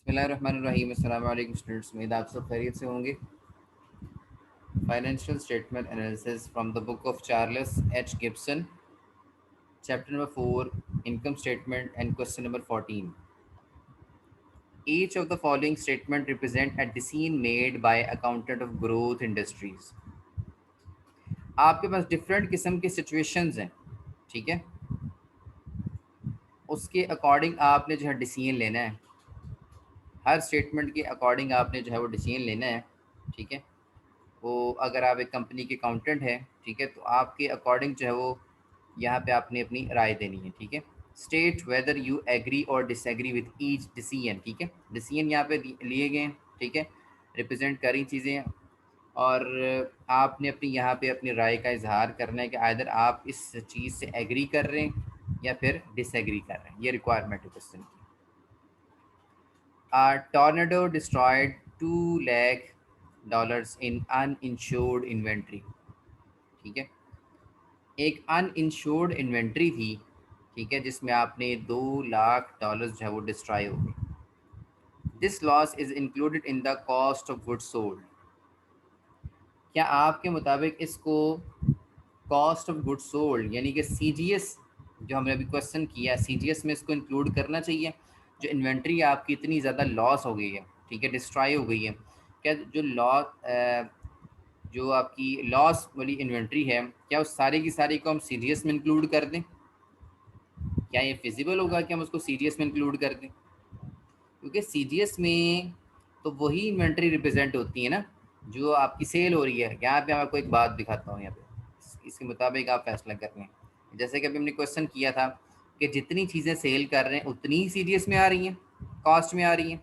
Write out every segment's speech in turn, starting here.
बिस्मिल्लाहिर्रहमानिर्रहीम। अस्सलाम वालेकुम स्टूडेंट्स, उम्मीद आप सब खैरियत से होंगे। Financial statement analysis from the book of Charles H Gibson, chapter number 4, income statement and question number 14। Each of the following statement represent a decision made by accountant of growth industries। आपके पास different किस्म के situations हैं, ठीक है। उसके according आपने जो है डिसीजन लेना है। हर स्टेटमेंट के अकॉर्डिंग आपने जो है वो डिसीजन लेना है, ठीक है। वो अगर आप एक कंपनी के अकाउंटेंट हैं, ठीक है, तो आपके अकॉर्डिंग जो है वो यहाँ पे आपने अपनी राय देनी है, ठीक है। स्टेट वेदर यू एग्री और डिसएग्री विद ईच डिसीजन, ठीक है। डिसीजन यहाँ पे लिए गए हैं, ठीक है, रिप्रेजेंट करी चीज़ें। और आपने अपनी यहाँ पे अपनी राय का इजहार करना है कि आइदर आप इस चीज़ से एग्री कर रहे हैं या फिर डिसएग्री कर रहे हैं। ये रिक्वायरमेंट है क्वेश्चन की। टॉर्नेडो डिस्ट्रॉयड $2 lakh इन अनइंश्योर्ड इन्वेंट्री, ठीक है। एक अनइंश्योर्ड इन्वेंट्री थी, ठीक है, जिसमें आपने $2 लाख जो है वो डिस्ट्रॉय हो गए। This loss is included in the cost of good sold. क्या आपके मुताबिक इसको कॉस्ट ऑफ गुड सोल्ड यानी कि सीजीएस, जो हमने अभी क्वेश्चन किया, सीजीएस में इसको इंक्लूड करना चाहिए? जो इन्वेंट्री आपकी इतनी ज़्यादा लॉस हो गई है, ठीक है, डिस्ट्रॉय हो गई है, क्या जो लॉस जो आपकी लॉस वाली इन्वेंट्री है, क्या उस सारी की सारी को हम सीजीएस में इंक्लूड कर दें? क्या ये फिजिबल होगा कि हम उसको सीजीएस में इंक्लूड कर दें? क्योंकि सीजीएस में तो वही इन्वेंट्री रिप्रेजेंट होती है ना जो आपकी सेल हो रही है। यहाँ पे मैं आपको एक बात दिखाता हूँ, यहाँ पे इसके मुताबिक आप फैसला कर रहे हैं। जैसे कि अभी हमने क्वेश्चन किया था कि जितनी चीज़ें सेल कर रहे हैं उतनी ही सीजीएस में आ रही हैं, कॉस्ट में आ रही हैं।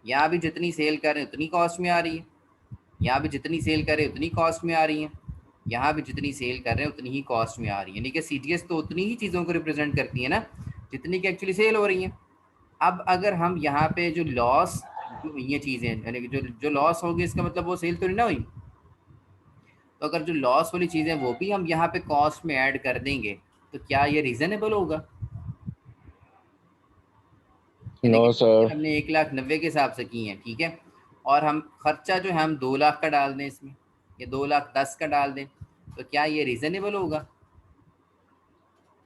यहाँ भी जितनी सेल कर रहे हैं उतनी कॉस्ट में आ रही है, यहाँ भी जितनी सेल कर रहे हैं उतनी कॉस्ट में आ रही हैं, यहाँ भी जितनी सेल कर रहे हैं उतनी ही कॉस्ट में आ रही है। यानी कि सीजीएस तो उतनी ही चीज़ों को रिप्रेजेंट करती है ना जितनी की एक्चुअली सेल हो रही हैं। अब अगर हम यहाँ पे जो लॉस जो ये चीज़ें यानी कि जो जो लॉस होगी इसका मतलब वो सेल तो नहीं ना हुई। तो अगर जो लॉस वाली चीज़ें वो भी हम यहाँ पे कॉस्ट में ऐड कर देंगे तो क्या ये रीज़नेबल होगा? यानी नो कि सर। हमने 1,90,000 के हिसाब से की हैं, ठीक है, और हम खर्चा जो है हम 2 लाख का डाल दें इसमें, या 2,10,000 का डाल दें, तो क्या ये रीज़नेबल होगा?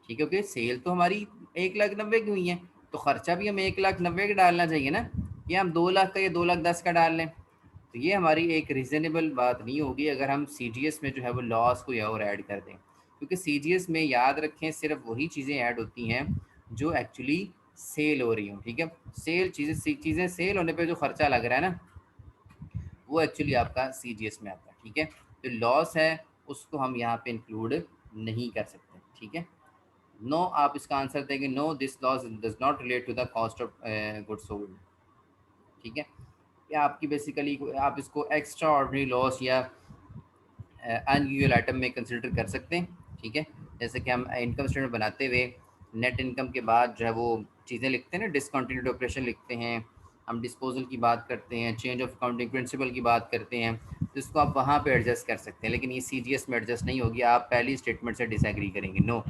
ठीक है, क्योंकि सेल तो हमारी 1,90,000 की हुई है, तो खर्चा भी हमें 1,90,000 का डालना चाहिए ना, कि हम 2 लाख का या 2,10,000 का डाल लें। तो ये हमारी एक रीज़नेबल बात नहीं होगी अगर हम सीजीएस में जो है वो लॉस को या और ऐड कर दें। क्योंकि सीजीएस में याद रखें सिर्फ वही चीज़ें ऐड होती हैं जो एक्चुअली सेल हो रही हों, ठीक है। चीज़ें सेल होने पे जो खर्चा लग रहा है ना वो एक्चुअली आपका सीजीएस में आता है, ठीक है। जो लॉस है उसको हम यहाँ पे इंक्लूड नहीं कर सकते, ठीक है। नो, आप इसका आंसर देंगे no, this loss does not relate to the cost of good sold, ठीक है। या आपकी बेसिकली आप इसको एक्स्ट्रा ऑर्डनरी लॉस या अनयूजुअल आइटम में कंसिडर कर सकते हैं, ठीक है। जैसे कि हम इनकम स्टेटमेंट बनाते हुए नेट इनकम के बाद जो है वो चीज़ें लिखते हैं ना, डिसकंटिन्यूड ऑपरेशन लिखते हैं, हम डिस्पोजल की बात करते हैं, चेंज ऑफ अकाउंटिंग प्रिंसिपल की बात करते हैं, तो इसको आप वहाँ पे एडजस्ट कर सकते हैं। लेकिन ये सीजीएस में एडजस्ट नहीं होगी, आप पहली स्टेटमेंट से डिसएग्री करेंगे, नो।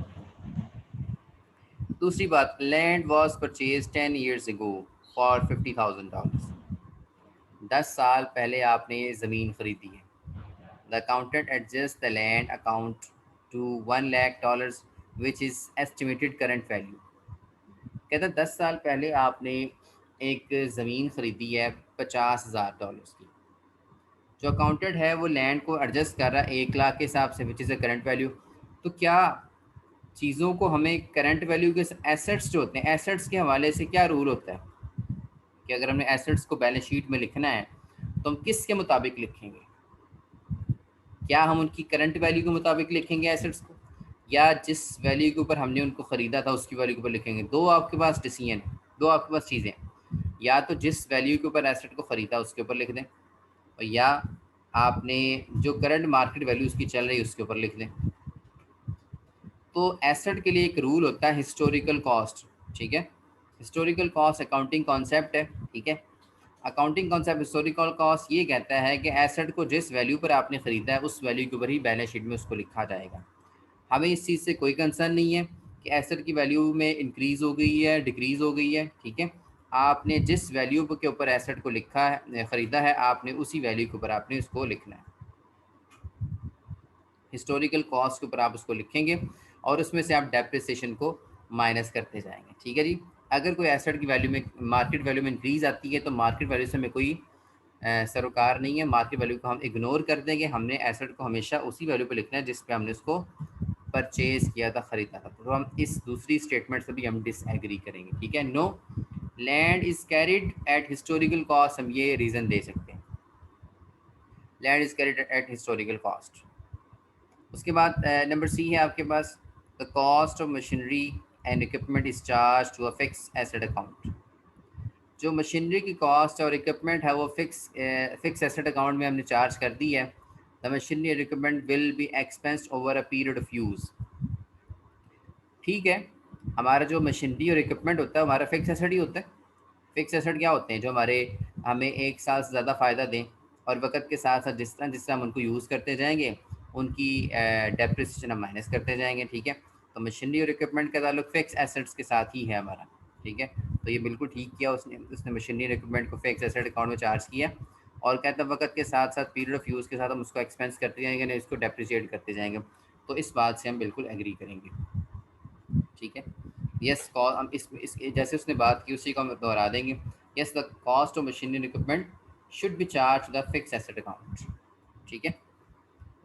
दूसरी बात, land was purchase 10 years ago for $50,000। 10 साल पहले आपने ज़मीन खरीदी है। The accountant adjust the land account to $1 lakh which is estimated current value. कहता है 10 साल पहले आपने एक ज़मीन खरीदी है $50,000 की। जो अकाउंटेंट है वो लैंड को एडजस्ट कर रहा है 1 लाख के हिसाब से, which is a current value. तो क्या चीज़ों को हमें करंट वैल्यू के एसेट्स जो होते हैं, एसेट्स के हवाले से क्या रूल होता है कि अगर हमने एसेट्स को बैलेंस शीट में लिखना है तो हम किसके मुताबिक लिखेंगे? क्या हम उनकी करंट वैल्यू के मुताबिक लिखेंगे एसेट्स को, या जिस वैल्यू के ऊपर हमने उनको ख़रीदा था उसकी वैल्यू के ऊपर लिखेंगे? दो आपके पास डिसीजन है, दो आपके पास चीज़ें, या तो जिस वैल्यू के ऊपर एसेट को ख़रीदा उसके ऊपर लिख दें, और या आपने जो करंट मार्केट वैल्यू उसकी चल रही है उसके ऊपर लिख दें। तो एसेट के लिए एक रूल होता है हिस्टोरिकल कॉस्ट, ठीक है। हिस्टोरिकल कॉस्ट अकाउंटिंग कॉन्सेप्ट है, ठीक है। अकाउंटिंग कॉन्सेप्ट हिस्टोरिकल कॉस्ट ये कहता है कि एसेट को जिस वैल्यू पर आपने ख़रीदा है उस वैल्यू के ऊपर ही बैलेंस शीट में उसको लिखा जाएगा। हमें इस चीज़ से कोई कंसर्न नहीं है कि एसेट की वैल्यू में इंक्रीज़ हो गई है, डिक्रीज़ हो गई है, ठीक है। आपने जिस वैल्यू के ऊपर एसेट को लिखा है, ख़रीदा है, आपने उसी वैल्यू के ऊपर आपने उसको लिखना है। हिस्टोरिकल कॉस्ट के ऊपर आप उसको लिखेंगे और उसमें से आप डेप्रिसिएशन को माइनस करते जाएंगे। ठीक है जी। अगर कोई एसेट की वैल्यू में मार्केट वैल्यू में इंक्रीज़ आती है तो मार्केट वैल्यू से हमें कोई सरोकार नहीं है, मार्केट वैल्यू को हम इग्नोर कर देंगे। हमने एसेट को हमेशा उसी वैल्यू पे लिखना है जिस पे हमने उसको परचेज किया था, ख़रीदा था। तो हम इस दूसरी स्टेटमेंट से भी हम डिसएग्री करेंगे। ठीक है। No land is carried at historical cost, हम ये रीज़न दे सकते हैं, land is carried at historical cost. उसके बाद नंबर सी है आपके पास, the cost of machinery and equipment is charge to a fix asset account. जो मशीनरी की कॉस्ट और इक्विपमेंट है वो फिक्स एसेट अकाउंट में हमने चार्ज कर दी है। The machinery and equipment will be expensed over a period of use. ठीक है। हमारा जो मशीनरी और इक्विपमेंट होता है हमारा फिक्स एसेट ही होता है। फिक्स एसेट क्या होते हैं? जो हमारे हमें एक साल से ज़्यादा फ़ायदा दें और वक्त के साथ साथ जिस तरह हम उनको यूज़ करते जाएंगे उनकी डेप्रिसिएशन हम माइनस करते जाएंगे। ठीक है। तो मशीनरी और इक्विपमेंट का ताल्लुक फिक्स एसेट्स के साथ ही है हमारा। ठीक है। तो ये बिल्कुल ठीक किया उसने उसने मशीनरी और इक्विपमेंट को फिक्स एसेट अकाउंट में चार्ज किया और कहता है वक्त के साथ साथ पीरियड ऑफ यूज़ के साथ हम उसको एक्सपेंस करते जाएंगे, नहीं इसको डेप्रिशिएट करते जाएंगे। तो इस बात से हम बिल्कुल एग्री करेंगे। ठीक है। यस कॉस्ट हम इस जैसे उसने बात की उसी को हम दोहरा देंगे। Yes the cost of machinery equipment should be charge the fix asset account. ठीक है।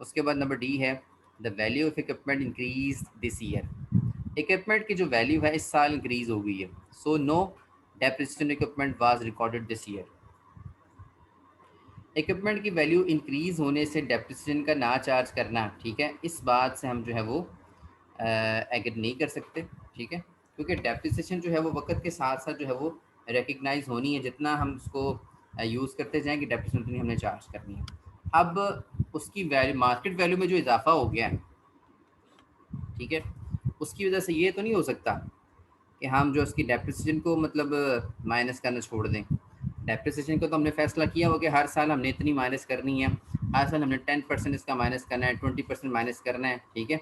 उसके बाद नंबर डी है, the value of equipment increase this year. Equipment की जो वैल्यू है इस साल इंक्रीज हो गई है, so no depreciation equipment was recorded this year. Equipment की वैल्यू इंक्रीज होने से डेप्रिसिएशन का ना चार्ज करना, ठीक है, इस बात से हम जो है वो एग्री नहीं कर सकते। ठीक है। क्योंकि डेप्रिसिएशन जो है वो वक्त के साथ साथ जो है वो रिकग्नाइज होनी है, जितना हम उसको यूज़ करते जाएंगे डेप्रिसिएशन उतनी हमने चार्ज करनी है। अब उसकी वैल्यू मार्केट वैल्यू में जो इजाफा हो गया है, ठीक है, उसकी वजह से ये तो नहीं हो सकता कि हम जो उसकी डेप्रिसिएशन को मतलब माइनस करना छोड़ दें। डेप्रिसिएशन को तो हमने फैसला किया हो कि हर साल हमने इतनी माइनस करनी है, हर साल हमने 10% इसका माइनस करना है, 20% माइनस करना है। ठीक है।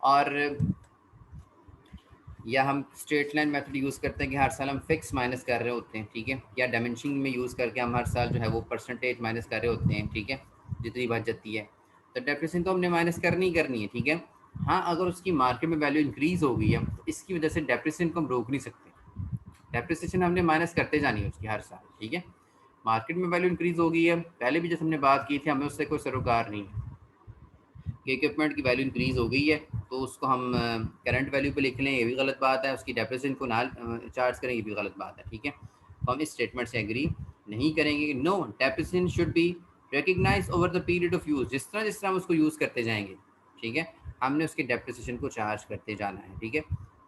और या हम स्ट्रेट लाइन मेथड यूज़ करते हैं कि हर साल हम फिक्स माइनस कर रहे होते हैं। ठीक है। या डायमेंशनिंग में यूज़ करके हम हर साल जो है वो परसेंटेज माइनस कर रहे होते हैं। ठीक है। जितनी बच जाती है तो डेप्रिसिएशन तो हमने माइनस करनी ही करनी है। ठीक है। हाँ, अगर उसकी मार्केट में वैल्यू इंक्रीज़ हो गई है तो इसकी वजह से डेप्रिसिएशन को हम रोक नहीं सकते। डेप्रिसिएशन हमने माइनस करते जानी है उसकी हर साल। ठीक है। मार्केट में वैल्यू इंक्रीज़ हो गई है, पहले भी जैसे हमने बात की थी, हमें उससे कोई सरोकार नहीं है कि इक्विपमेंट की वैल्यू इंक्रीज़ हो गई है तो उसको हम करंट वैल्यू पे लिख लें, ये भी गलत बात है। उसकी डेप्रिसिएशन को ना चार्ज करें, ये भी गलत बात है। ठीक है। तो हम इस स्टेटमेंट से एग्री नहीं करेंगे। No depreciation should be recognize over the period of use. जिस तरह हम उसको यूज़ करते जाएंगे, ठीक है, हमने उसके डेप्रिसिएशन को चार्ज करते जाना है। ठीक है।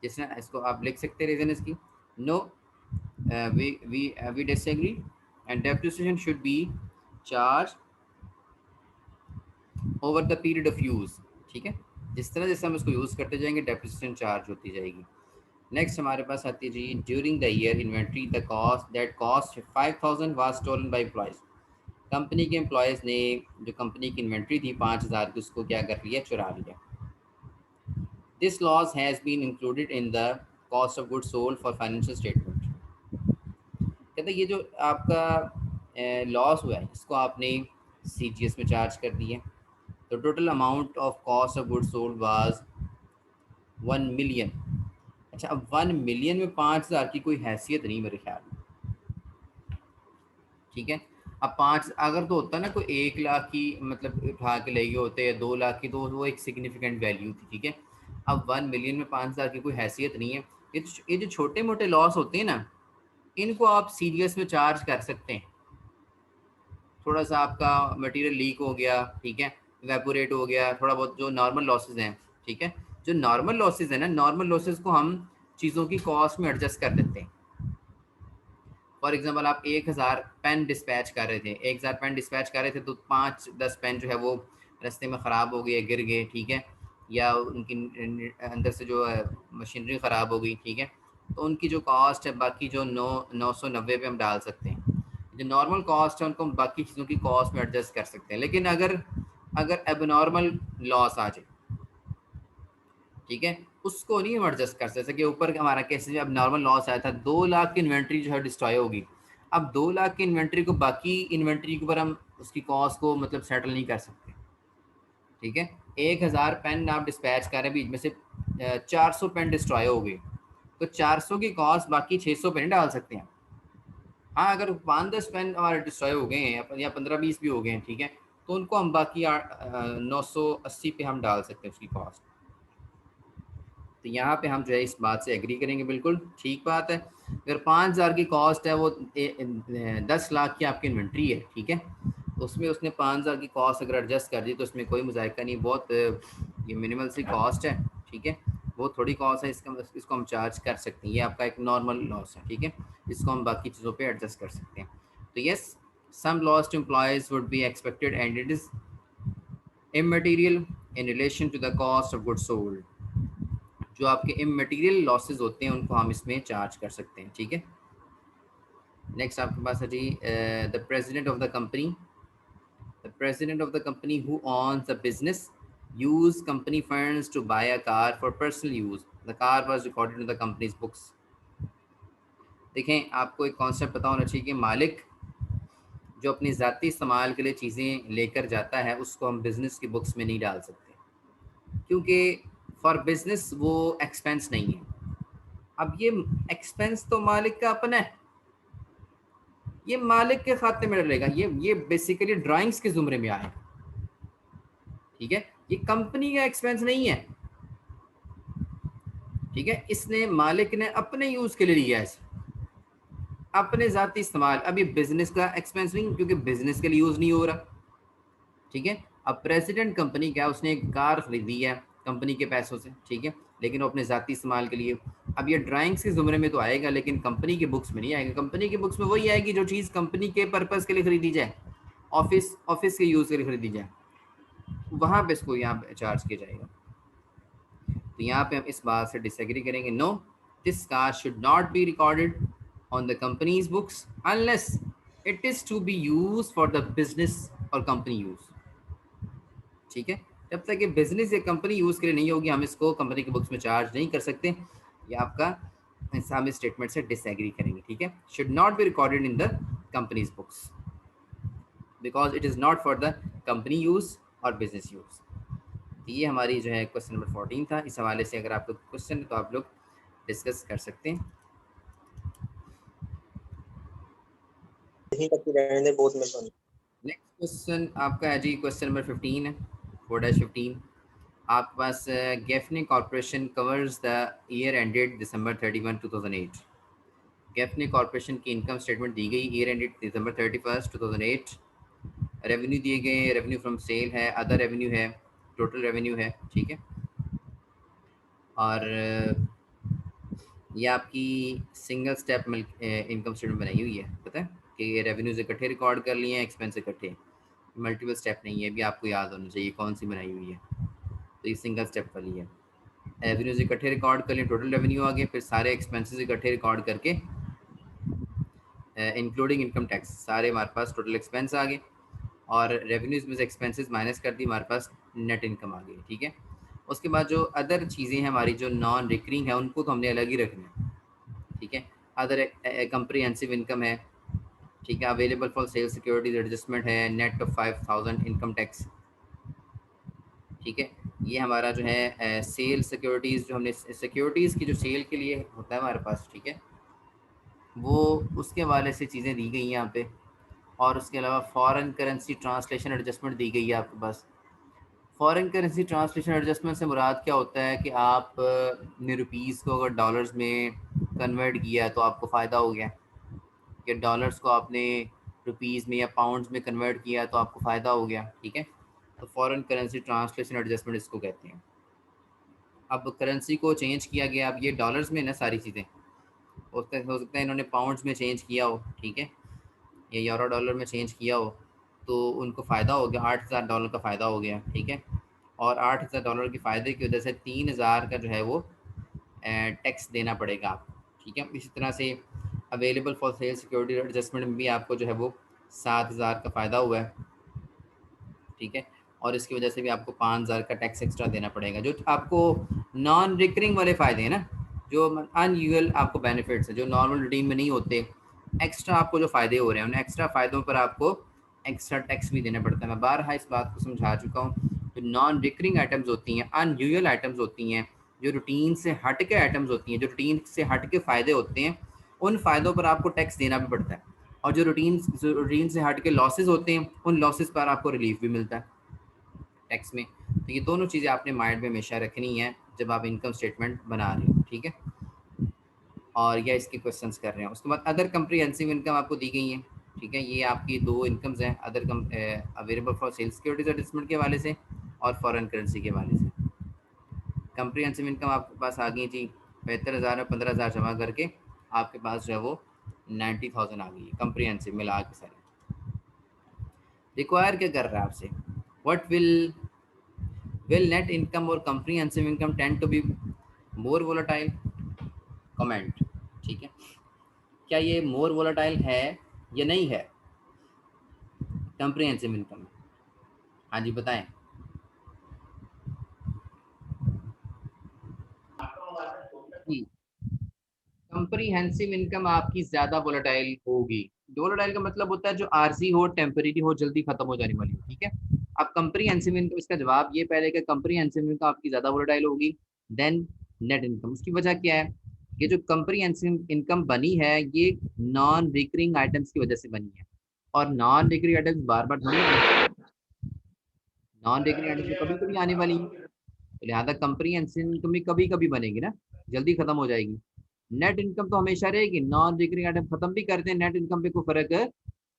जिस तरह इसको आप लिख सकते हैं रीज़न इसकी, no we disagree and depreciation should be charged over the period of use। ठीक है। जिस तरह जैसे हम इसको यूज़ करते जाएंगे डेप्रिसिएशन चार्ज होती जाएगी। नेक्स्ट हमारे पास आती है जी, during the year inventory the cost that cost 5000 was stolen by employees. Company के एम्प्लॉयज़ ने जो कंपनी की इन्वेंट्री थी 5000 की, उसको क्या कर लिया? चुरा लिया। This loss has been included in the cost of goods sold for financial statement. कहते ये जो आपका लॉस हुआ है इसको आपने CGS में चार्ज कर दिया। तो total amount of cost of goods sold was 1 million. अच्छा, अब 1 मिलियन में 5000 की कोई हैसियत नहीं मेरे ख्याल में। ठीक है। अब 5 अगर तो होता ना कोई 1 लाख की मतलब उठा के ले गए होते हैं, 2 लाख की, तो वो एक सिग्निफिकेंट वैल्यू थी। ठीक है। अब 1 मिलियन में 5000 की कोई हैसियत नहीं है। ये जो छोटे मोटे लॉस होते हैं ना, इनको आप CGS में चार्ज कर सकते हैं। थोड़ा सा आपका मटेरियल लीक हो गया, ठीक है, इवेपोरेट हो गया, थोड़ा बहुत जो नॉर्मल लॉसेज हैं। ठीक है। जो नॉर्मल लॉसेज हैं ना, नॉर्मल लॉसेज को हम चीज़ों की कॉस्ट में एडजस्ट कर देते हैं। फॉर एग्जांपल आप 1000 पेन डिस्पैच कर रहे थे, 1000 पेन डिस्पैच कर रहे थे, तो 5-10 पेन जो है वो रास्ते में ख़राब हो गए, गिर गए। ठीक है। या उनकी अंदर से जो मशीनरी ख़राब हो गई। ठीक है। तो उनकी जो कॉस्ट है बाकी जो 990 पे हम डाल सकते हैं। जो नॉर्मल कॉस्ट है उनको हम बाकी चीज़ों की कॉस्ट में एडजस्ट कर सकते हैं। लेकिन अगर अगर एबनॉर्मल लॉस आ जाए, ठीक है, उसको नहीं हम एडजस्ट कर सकते कि ऊपर हमारा कैसे अब नॉर्मल लॉस आया था 2 लाख की इन्वेंट्री जो है डिस्ट्रॉय होगी। अब 2 लाख की इन्वेंट्री को बाकी इन्वेंट्री के ऊपर हम उसकी कॉस्ट को मतलब सेटल नहीं कर सकते। ठीक है, 1000 पेन आप डिस्पैच कर रहे हैं, बीच में से 400 पेन डिस्ट्रॉय हो गए, तो 400 की कॉस्ट बाकी 600 पे नहीं डाल सकते हैं। हाँ, अगर 5-10 पेन हमारे डिस्ट्रॉय हो गए हैं या 15-20 भी हो गए हैं, ठीक है, तो उनको हम बाकी 980 पे हम डाल सकते हैं उसकी कॉस्ट। तो यहाँ पे हम जो है इस बात से एग्री करेंगे, बिल्कुल ठीक बात है। अगर 5000 की कॉस्ट है, वो 10 लाख की आपकी इन्वेंट्री है, ठीक है, तो उसमें उसने 5000 की कॉस्ट अगर एडजस्ट कर दी तो उसमें कोई मुज़ायका नहीं, बहुत ये मिनिमल सी कॉस्ट है, ठीक है, वो थोड़ी कॉस्ट है, इसको हम चार्ज कर सकते हैं, ये आपका एक नॉर्मल लॉस है, ठीक है, इसको हम बाकी चीज़ों पे एडजस्ट कर सकते हैं। तो yes, some loss to employees would be expected and it is immaterial in relation to the cost of goods sold। जो आपके इमटेरियल लॉसेज होते हैं उनको हम इसमें चार्ज कर सकते हैं, ठीक है। नेक्स्ट आपके पास है जी the president of the company, the president of the company who owns the business use company funds to buy a car for personal use, the car was recorded in the company's books. देखें, आपको एक concept पता होना चाहिए कि मालिक जो अपनी ज़ाती इस्तेमाल के लिए चीज़ें लेकर जाता है उसको हम बिज़नेस की बुक्स में नहीं डाल सकते, क्योंकि फॉर बिज़नेस वो एक्सपेंस नहीं है। अब ये एक्सपेंस तो मालिक का अपना है, ये मालिक के खाते में डलेगा, ये बेसिकली ड्राइंग्स के जुमरे में आए, ठीक है, ये कंपनी का एक्सपेंस नहीं है, ठीक है, इसने मालिक ने अपने यूज के लिए लिया है, अपने जाती इस्तेमाल। अब ये बिजनेस का एक्सपेंस नहीं, क्योंकि बिजनेस के लिए यूज नहीं हो रहा, ठीक है। अब प्रेसिडेंट कंपनी क्या, उसने एक कार खरीदी है कंपनी के पैसों से, ठीक है, लेकिन वो अपने ज़ाती इस्तेमाल के लिए। अब ये ड्राइंग्स के ज़ुमरे में तो आएगा, लेकिन कंपनी की बुक्स में नहीं आएगा। कंपनी की बुक्स में वही आएगी जो चीज़ कंपनी के पर्पज़ के लिए खरीदी जाए, ऑफिस ऑफिस के यूज़ के लिए खरीदी जाए, वहाँ पे इसको यहाँ पे चार्ज किया जाएगा। तो यहाँ पे हम इस बात से डिसएग्री करेंगे, no, this car should not be recorded on the company's books unless it is to be use for the business और कंपनी यूज़, ठीक है। जब तक ये बिजनेस या कंपनी यूज़ के लिए नहीं होगी हम इसको कंपनी के बुक्स में चार्ज नहीं कर सकते। ये आपका हम इस स्टेटमेंट से डिसएग्री करेंगे, ठीक है। Should not be recorded in the company's books because it is not for the company use और बिजनेस यूज़। तो ये हमारी जो है क्वेश्चन नंबर 14 था। इस हवाले से अगर आपको क्वेश्चन तो आप लोग डिस्कस कर सकते हैं। नेक्स्ट क्वेश्चन आपका है जी क्वेश्चन नंबर 15 है, 4-15। आपके पास Gaffney Corporation covers the year ended December 31, 2008। Gaffney Corporation की इनकम स्टेटमेंट दी गई, ईयर एंडेड दिसंबर 31, 2008। रेवेन्यू दिए गए, रेवेन्यू फ्रॉम सेल है, अदर रेवेन्यू है, टोटल रेवेन्यू है, ठीक है। और ये आपकी सिंगल स्टेप इनकम स्टेटमेंट बनाई हुई है, पता है कि रेवेन्यूज इकट्ठे रिकॉर्ड कर लिए हैं, एक्सपेंस इकट्ठे, मल्टीपल स्टेप नहीं है, भी आपको याद होना चाहिए कौन सी बनाई हुई है। तो ये सिंगल स्टेप वाली है। रेवेन्यूज इकट्ठे रिकॉर्ड कर लिए, टोटल रेवेन्यू आ गए, फिर सारे एक्सपेंसेस इकट्ठे रिकॉर्ड करके इंक्लूडिंग इनकम टैक्स सारे हमारे पास टोटल एक्सपेंस आ गए, और रेवेन्यूज में से एक्सपेंसेस माइनस कर दी, हमारे पास नेट इनकम आ गई, ठीक है। उसके बाद जो अदर चीज़ें हैं हमारी जो नॉन रिकरिंग है उनको तो हमने अलग ही रखना है, ठीक है। अदर कंप्रीहेंसिव इनकम है, ठीक है, available for sale securities adjustment है, नेट ऑफ 5000 इनकम टैक्स, ठीक है। ये हमारा जो है सेल सिक्योरिटीज़, जो हमने सिक्योरिटीज़ की जो सेल के लिए होता है हमारे पास, ठीक है, वो उसके हवाले से चीज़ें दी गई हैं यहाँ पे। और उसके अलावा फॉरेन करेंसी ट्रांसलेशन एडजस्टमेंट दी गई है आपके पास। फॉरेन करेंसी ट्रांसलेशन एडजस्टमेंट से मुराद क्या होता है कि आप ने रुपीज़ को अगर डॉलर्स में कन्वर्ट किया तो आपको फ़ायदा हो गया, कि डॉलर्स को आपने रुपीज़ में या पाउंड्स में कन्वर्ट किया तो आपको फ़ायदा हो गया, ठीक है। तो फॉरेन करेंसी ट्रांसलेशन एडजस्टमेंट इसको कहते हैं। अब करेंसी को चेंज किया गया, अब ये डॉलर्स में ना सारी चीज़ें, हो सकता है इन्होंने पाउंड्स में चेंज किया हो, ठीक है, या यूरो डॉलर में चेंज किया हो, तो उनको फ़ायदा हो गया, $8000 का फ़ायदा हो गया, ठीक है। और $8000 के फ़ायदे की वजह से 3000 का जो है वो टैक्स देना पड़ेगा आपको, ठीक है। इसी तरह से available for sale security adjustment में भी आपको जो है वो 7000 का फ़ायदा हुआ है, ठीक है। और इसकी वजह से भी आपको 5000 का टैक्स एक्स्ट्रा देना पड़ेगा। जो आपको नॉन रिकरिंग वाले फ़ायदे हैं ना, जो अनयूजुअल आपको बेनिफिट्स हैं, जो नॉर्मल रूटीन में नहीं होते, एक्स्ट्रा आपको जो फ़ायदे हो रहे हैं, उन एक्स्ट्रा फ़ायदों पर आपको एक्स्ट्रा टैक्स भी देना पड़ता है। मैं बारहा इस बात को समझा चुका हूँ। जो नॉन रिकरिंग आइटम्स होती हैं, अनयूजुअल आइटम्स होती हैं, जो रूटीन से हट के आइटम्स होती हैं, जो रूटीन से हट के फ़ायदे होते हैं, उन फ़ायदों पर आपको टैक्स देना भी पड़ता है। और जो रूटीन से हट के लॉसेज होते हैं, उन लॉसेज पर आपको रिलीफ भी मिलता है टैक्स में। तो ये दोनों चीज़ें आपने माइंड में हमेशा रखनी है जब आप इनकम स्टेटमेंट बना रहे हो, ठीक है। और या इसके क्वेश्चंस कर रहे हैं। उसके बाद अदर कंप्रीहेंसिव इनकम आपको दी गई है, ठीक है। ये आपकी दो इनकम्स हैं, other come available for sale securities adjustment के हवाले से और फॉरेन करेंसी के हवाले से। कंप्रीहेंसिव इनकम आपके पास आ गई थी 75,000 और 15,000 जमा करके आपके पास जो है वो 90,000 आ गई है कंप्रीहेंसिव मिला के सारी। रिक्वायर क्या कर रहा है आपसे, व्हाट विल नेट इनकम और comprehensive income tend to be more volatile, comment, ठीक है। क्या ये मोर वोलेटाइल है या नहीं है कंप्रीहेंसिव इनकम? हाँ जी बताएं। जी, कंप्रीहेंसिव इनकम आपकी ज्यादा वोलेटाइल होगी। वोलेटाइल का मतलब होता है जो आरजी हो, टेम्परेरी हो, जल्दी खत्म हो जाने वाली हो, ठीक है। अब कंप्रीहेंसिव इनकम, इसका जवाब ये पहले कि कंप्रीहेंसिव इनकम आपकी ज्यादा वोलेटाइल होगी देन नेट इनकम। उसकी वजह क्या है? ये जो कंप्रीहेंसिव इनकम बनी है ये नॉन रिकरिंग आइटम्स की वजह से बनी है, और नॉन रिकरिंग आइटम्स बार बार थोड़ी आने, नॉन रिकरिंग आइटम्स तो कभी कभी आने वाली है। तो लिहाजा कंप्रीहेंसिव इनकम भी कभी कभी बनेगी ना, जल्दी खत्म हो जाएगी। नेट इनकम तो हमेशा रहेगी, नॉन रिकरिंग आइटम खत्म भी करते हैं, नेट इनकम पे कोई फर्क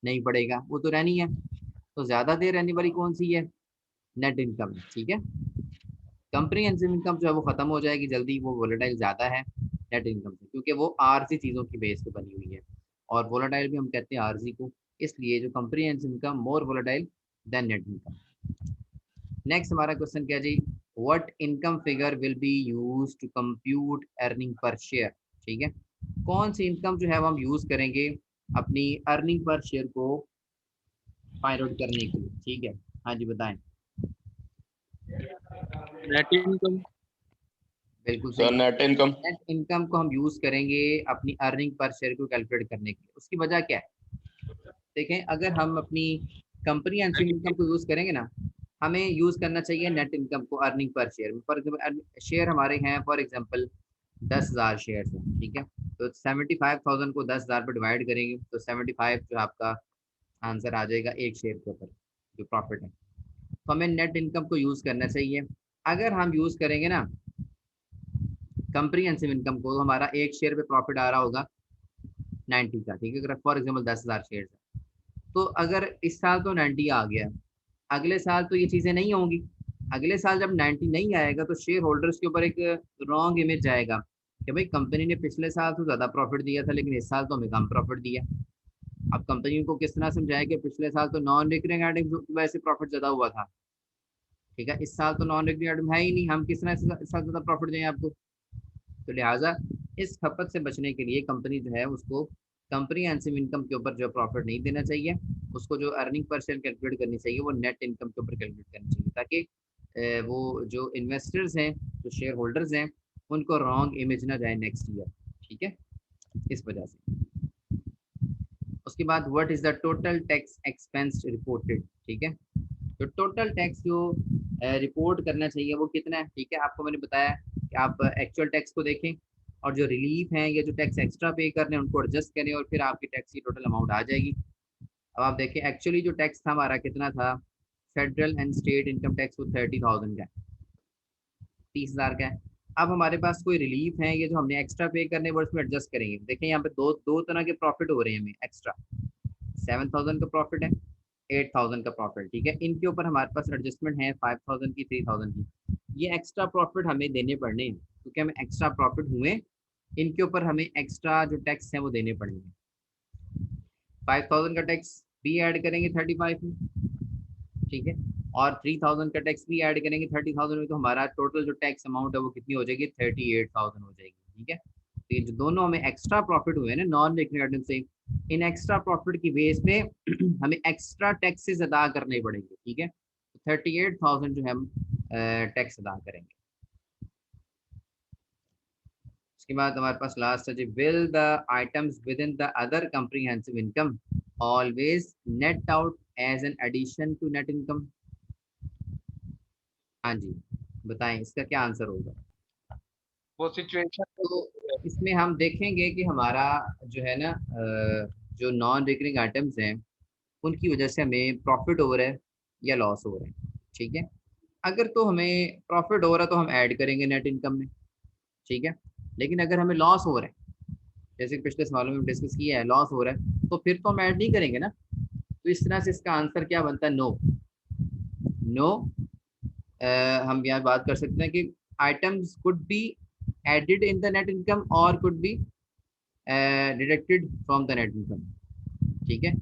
नहीं पड़ेगा, वो तो रहनी है। तो ज्यादा देर रहने वाली कौन सी है? नेट इनकम, ठीक है। कंप्रीहेंसिव इनकम जो है वो खत्म हो जाएगी जल्दी, वो वोलेटाइल ज्यादा है नेट इनकम से, क्योंकि वो आरसी चीजों की बेस पे बनी हुई है, और वोलेटाइल भी हम कहते हैं आरसी को, इसलिए जो comprehensive income more volatile than net income. Next हमारा क्वेश्चन क्या जी, what income figure will be use to compute earning per share, ठीक है। कौन सी इनकम जो है वो हम यूज करेंगे अपनी अर्निंग पर शेयर को फाइंड आउट करने के लिए, ठीक है। हाँ जी बताएं। Net income. बिल्कुल सर सही। Net income. नेट इनकम को हम यूज करेंगे अपनी अर्निंग पर शेयर को कैलकुलेट करने के लिए। उसकी वजह क्या है? देखें, अगर हम अपनी कंप्रीहेंसिव इनकम को यूज करेंगे ना, हमें यूज करना चाहिए नेट इनकम को अर्निंग पर शेयर में। फॉर एग्जाम्पल शेयर हमारे हैं, फॉर एग्जाम्पल 10,000 शेयर हैं, ठीक है। तो 75,000 को 10,000 पर डिवाइड करेंगे तो 75 जो आपका आंसर आ जाएगा एक शेयर के ऊपर जो प्रॉफिट है। तो हमें नेट इनकम को यूज करना चाहिए। अगर हम यूज करेंगे ना कंप्रीहेंसिव इनकम को, तो हमारा एक शेयर पे प्रॉफिट आ रहा होगा 90 का, ठीक है। अगर फॉर एग्जाम्पल 10,000 शेयर है, तो अगर इस साल तो 90 आ गया, अगले साल तो ये चीज़ें नहीं होंगी। अगले साल जब 90 नहीं आएगा तो शेयर होल्डर्स के ऊपर एक रॉन्ग इमेज जाएगा कि भाई कंपनी ने पिछले साल तो ज़्यादा प्रॉफिट दिया था लेकिन इस साल तो हमें कम प्रॉफिट दिया। अब कंपनी को किस तरह समझाया कि पिछले साल तो नॉन रिकरिंग आइटम की वजह से प्रॉफिट ज़्यादा हुआ था, ठीक है। इस साल तो नॉन रिकरिंग आइटम है ही नहीं, हम किस तरह इस साल ज़्यादा प्रॉफिट दें आपको? तो लिहाजा इस खपत से बचने के लिए कंपनी जो है उसको कंप्रीहेंसिव इनकम के ऊपर जो प्रॉफिट नहीं देना चाहिए, उसको जो अर्निंग पर शेयर कैलकुलेट करनी चाहिए वो नेट इनकम के ऊपर कैलकुलेट करनी चाहिए, ताकि वो जो इन्वेस्टर्स हैं, जो शेयर होल्डर्स हैं, उनको रॉन्ग इमेज ना जाए नेक्स्ट ईयर, ठीक है, इस वजह से। उसके बाद what is the total tax expense reported, ठीक है। तो टोटल टैक्स जो रिपोर्ट करना चाहिए वो कितना है, ठीक है। आपको मैंने बताया कि आप एक्चुअल टैक्स को देखें और जो रिलीफ हैं या जो टैक्स एक्स्ट्रा पे कर रहे हैं उनको एडजस्ट करें और फिर आपकी टैक्स की टोटल अमाउंट आ जाएगी। अब आप देखें एक्चुअली जो टैक्स था हमारा कितना था, federal and state income tax वो 30,000 का है, 30,000 का है। अब हमारे पास कोई रिलीफ है, ये जो हमने एक्स्ट्रा पे करने वो उसमें एडजस्ट करेंगे। देखें यहाँ पे दो दो तरह के प्रॉफिट हो रहे हैं हमें एक्स्ट्रा, 7,000 का प्रॉफिट है, 8,000 का प्रॉफिट, ठीक है। इनके ऊपर हमारे पास एडजस्टमेंट है 5,000 की, 3,000 की। ये एक्स्ट्रा प्रॉफिट हमें देने पड़ने हैं क्योंकि हमें एक्स्ट्रा प्रॉफिट हुए, इनके ऊपर हमें एक्स्ट्रा जो टैक्स है वो देने पड़ेंगे। 5,000 का टैक्स भी ऐड करेंगे 35 में, ठीक है, और 3,000 का टैक्स भी ऐड करेंगे 30,000 में, तो हमारा टोटल जो टैक्स अमाउंट है वो कितनी हो जाएगी, 38,000 हो जाएगी, ठीक है। तो ये जो दोनों हमें एक्स्ट्रा प्रॉफिट हुए ना नॉन रिकरिंग आइटम से, इन एक्स्ट्रा प्रॉफिट की बेस पे हमें एक्स्ट्रा टैक्सेस अदा करने पड़ेंगे, ठीक है। तो 38,000 जो है हम टैक्स अदा करेंगे। इसके बाद हमारे पास लास्ट है जी, will the items within the other comprehensive income always net out as an addition to net income. हाँ जी, बताएं इसका क्या आंसर होगा। वो सिचुएशन। तो इसमें हम देखेंगे कि हमारा जो है ना जो नॉन रिकरिंग आइटम्स हैं उनकी वजह से हमें प्रॉफिट हो रहा है या लॉस हो रहा है। ठीक है, अगर तो हमें प्रॉफिट हो रहा है तो हम ऐड करेंगे नेट इनकम में। ठीक है, लेकिन अगर हमें लॉस हो रहा है, जैसे पिछले सवालों में डिस्कस किया है, लॉस हो रहा है तो फिर तो हम ऐड नहीं करेंगे ना। तो इस तरह से इसका आंसर क्या बनता है, नो। नो, हम यहाँ बात कर सकते हैं कि items could be added in the net income और could be deducted from the net income. ठीक है,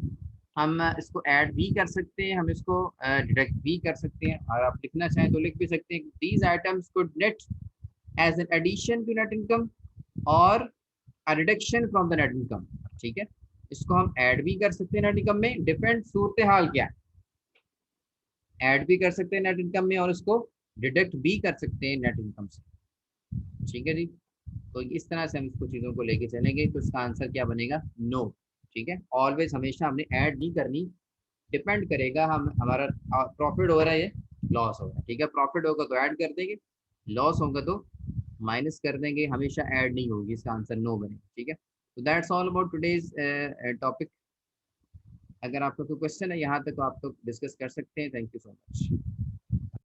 हम इसको ऐड भी कर सकते हैं, हम इसको डिडक्ट भी कर सकते हैं, और आप लिखना चाहें तो लिख भी सकते हैं these items could net as an addition to net income और a reduction from the net income. ठीक है, इसको हम ऐड भी कर सकते हैं नेट इनकम में, डिपेंड सूरत हाल क्या है, ऐड भी कर सकते हैं नेट इनकम में और इसको डिडक्ट भी कर सकते हैं नेट इनकम से। ठीक है जी, तो इस तरह से हम इसको चीज़ों को लेके चलेंगे, तो इसका आंसर क्या बनेगा, नो। ठीक है, ऑलवेज हमेशा हमने ऐड नहीं करनी, डिपेंड करेगा हम हमारा प्रॉफिट हो रहा है लॉस हो रहा है। ठीक है, प्रॉफिट होगा तो ऐड कर देंगे, लॉस होगा तो माइनस कर देंगे, हमेशा ऐड नहीं होगी, इसका आंसर नो बनेगा। ठीक है, तो that's all about today's topic. अगर आपका कोई क्वेश्चन है यहाँ तक तो आप तो डिस्कस कर सकते हैं। Thank you so much.